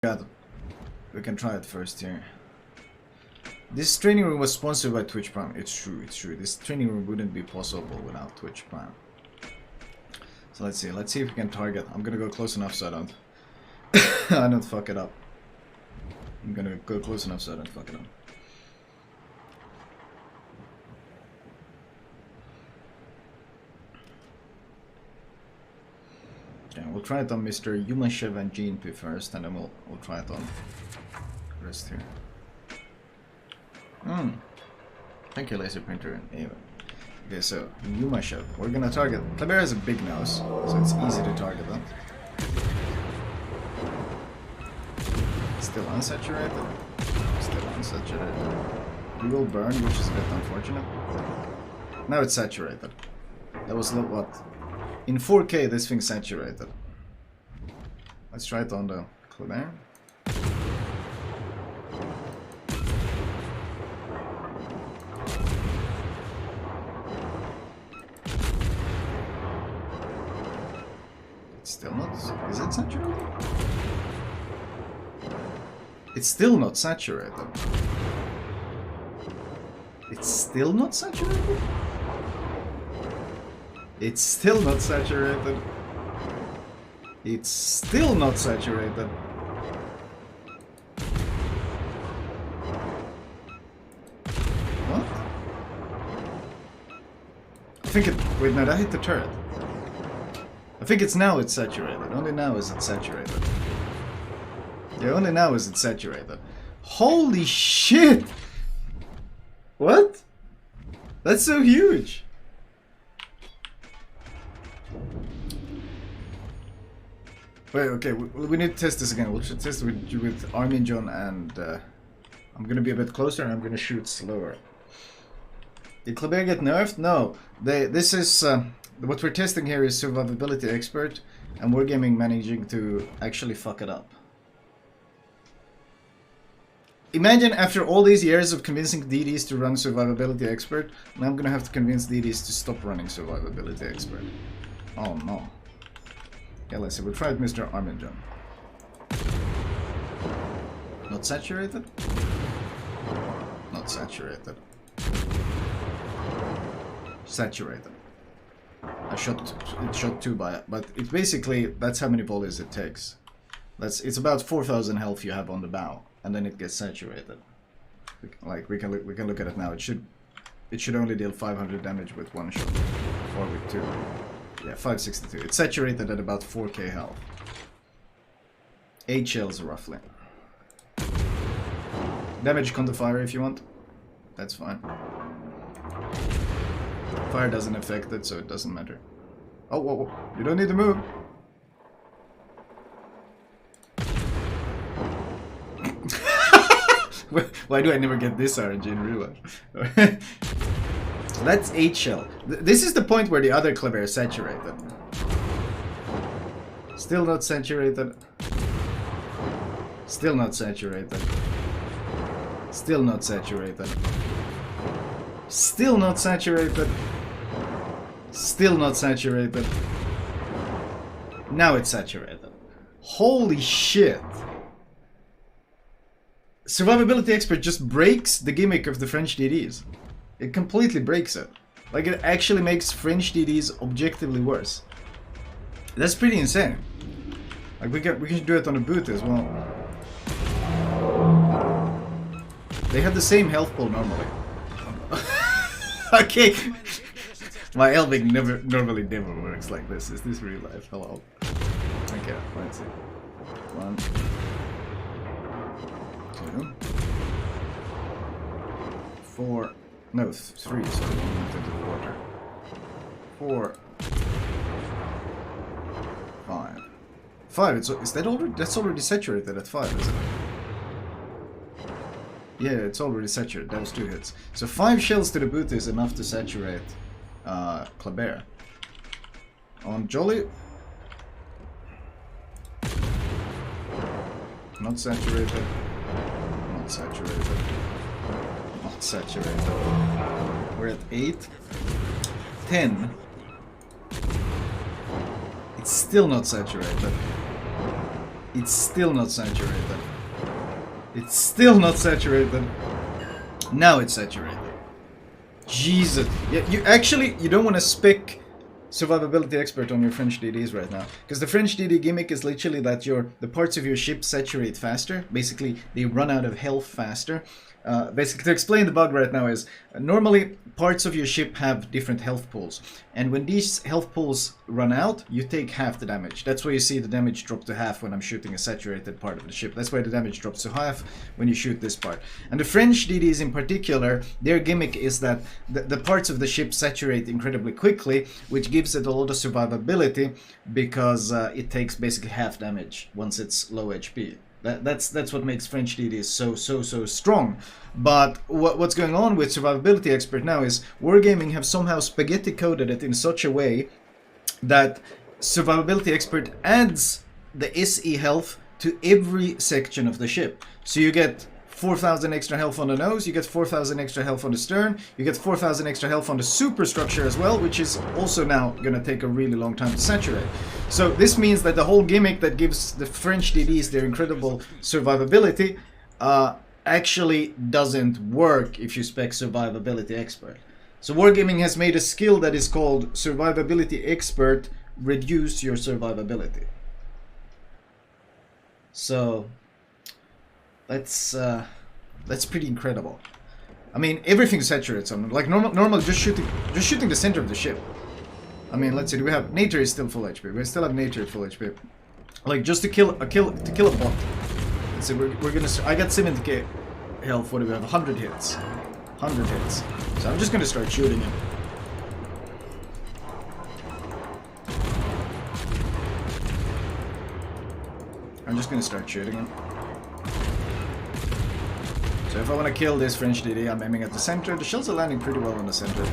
God, we can try it first here. This training room was sponsored by Twitch Prime. It's true, it's true. This training room wouldn't be possible without Twitch Prime. So let's see if we can target. I'm gonna go close enough so I don't I don't fuck it up. I'm gonna go close enough so I don't fuck it up. Okay, we'll try it on Mr. Yumashev and GNP first, and then we'll try it on the rest here. Thank you, laser printer. Anyway. Okay, so Yumashev. We're gonna target. Kleber has a big nose, so it's easy to target that. Still unsaturated. Still unsaturated. We will burn, which is a bit unfortunate. Now it's saturated. That was what? In 4K, this thing's saturated. Let's try it on the Kleber. It's still not. Is it saturated? It's still not saturated. It's still not saturated? It's still not saturated. It's still not saturated. What? I think it... Wait, no, that hit the turret. I think it's now it's saturated. Only now is it saturated. Yeah, only now is it saturated. Holy shit! What? That's so huge! Wait, okay, we need to test this again. We'll test it with Armin John, and I'm gonna be a bit closer and I'm gonna shoot slower. Did Kleber get nerfed? No. This is what we're testing here is Survivability Expert, and Wargaming managing to actually fuck it up. Imagine after all these years of convincing DDs to run Survivability Expert, now I'm gonna have to convince DDs to stop running Survivability Expert. Oh no. Yeah, let's see, we'll try it, Mr. Armin John. Not saturated? Not saturated. Saturated. It shot 2 by it, but it's basically, that's how many volleys it takes. It's about 4,000 health you have on the bow, and then it gets saturated. Like we can look at it now. It should only deal 500 damage with 1 shot, or with 2. Yeah, 562. It's saturated at about 4k health. 8 shells roughly. Damage counter fire if you want. That's fine. Fire doesn't affect it, so it doesn't matter. Oh, whoa, whoa. You don't need to move. Why do I never get this RNG in real life? So that's 8 shell. This is the point where the other Kleber is saturated. Still not saturated. Still not saturated. Still not saturated. Still not saturated. Still not saturated. Now it's saturated. Holy shit. Survivability Expert just breaks the gimmick of the French DDs. It completely breaks it. Like, it actually makes French DDs objectively worse. That's pretty insane. Like, we can do it on a boot as well. They have the same health pool normally. Okay. My Elving normally never works like this. Is this real life? Hello. Okay, let's see. 1, 2, 4. No, 3, so we went into the water. 4, 5. 5, is that already? That's already saturated at 5, isn't it? Yeah, it's already saturated. That was 2 hits. So 5 shells to the boot is enough to saturate Kleber. On Jolly. Not saturated. Not saturated. Not saturated. We're at 8. 10. It's still not saturated. It's still not saturated. It's still not saturated. Now it's saturated. Jesus. Yeah, you don't want to spec Survivability Expert on your French DDs right now, because the French DD gimmick is literally that the parts of your ship saturate faster. Basically, they run out of health faster. Basically, to explain the bug right now is normally parts of your ship have different health pools, and when these health pools run out, you take half the damage. That's why you see the damage drop to half when I'm shooting a saturated part of the ship. That's why the damage drops to half when you shoot this part. And the French DDs in particular, their gimmick is that the parts of the ship saturate incredibly quickly, which gives it a lot of survivability because it takes basically half damage once it's low HP. That's what makes French DDs so strong. But what's going on with Survivability Expert now is Wargaming have somehow spaghetti coded it in such a way that Survivability Expert adds the SE health to every section of the ship. So you get 4,000 extra health on the nose, you get 4,000 extra health on the stern, you get 4,000 extra health on the superstructure as well, which is also now gonna take a really long time to saturate. So this means that the whole gimmick that gives the French DDs their incredible survivability actually doesn't work if you spec Survivability Expert. So Wargaming has made a skill that is called Survivability Expert Reduce Your Survivability. So that's pretty incredible. I mean, everything saturates on them. Like normal, just shooting the center of the ship. I mean, let's see. Do we have nature is still full HP? We still have nature at full HP. Like just to kill a bot. Let's see. We're gonna. I got 70k health. What do we have? 100 hits. 100 hits. So I'm just gonna start shooting him. I'm just gonna start shooting him. So if I want to kill this French DD, I'm aiming at the center. The shells are landing pretty well on the center.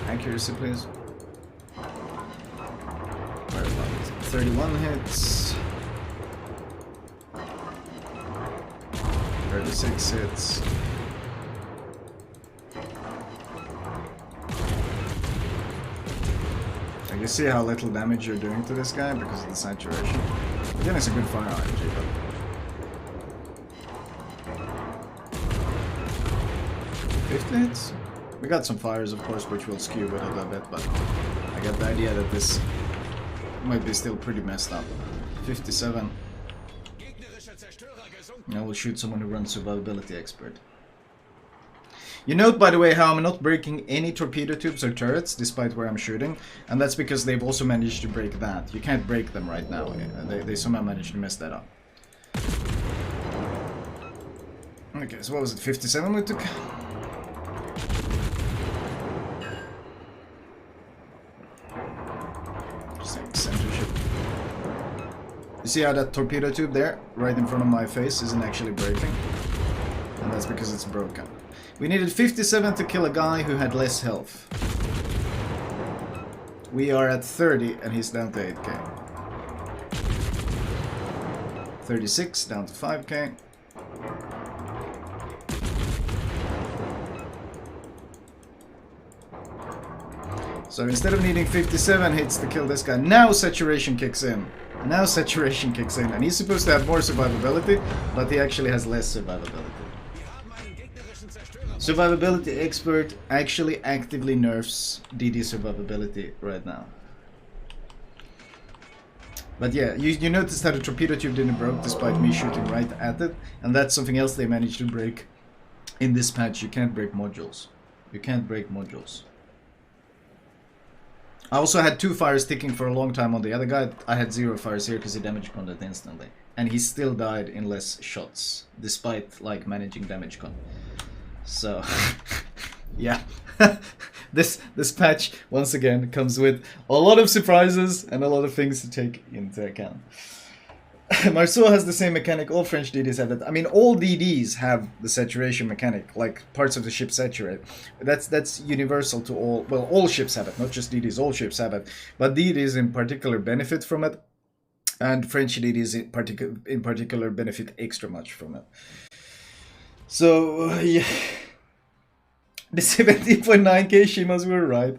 Accuracy, please. 31 hits. 36 hits. You see how little damage you're doing to this guy because of the saturation. Again, it's a good fire RNG, but 50 hits? We got some fires, of course, which will skew with it a bit, but I get the idea that this might be still pretty messed up. 57. Now we'll shoot someone who runs Survivability Expert. You note, by the way, how I'm not breaking any torpedo tubes or turrets, despite where I'm shooting, and that's because they've also managed to break that. You can't break them right now. They somehow managed to mess that up. Okay, so what was it, 57 we took? Censorship. You see how that torpedo tube there, right in front of my face, isn't actually breaking? And that's because it's broken. We needed 57 to kill a guy who had less health. We are at 30 and he's down to 8k. 36 down to 5k. So instead of needing 57 hits to kill this guy, now saturation kicks in. Now saturation kicks in, and he's supposed to have more survivability, but he actually has less survivability. Survivability Expert actually actively nerfs DD survivability right now. But yeah, you noticed how the torpedo tube didn't break despite me shooting right at it, and that's something else they managed to break in this patch. You can't break modules. You can't break modules. I also had 2 fires ticking for a long time on the other guy. I had 0 fires here because he damage conned it instantly. And he still died in less shots, despite like managing damage con. So, yeah. This patch, once again, comes with a lot of surprises and a lot of things to take into account. Marceau has the same mechanic, all French DDs have that. I mean, all DDs have the saturation mechanic, like parts of the ship saturate. That's universal to all, well, all ships have it, not just DDs, all ships have it. But DDs in particular benefit from it, and French DDs in particular benefit extra much from it. So yeah, the 17.9k Shimas were right.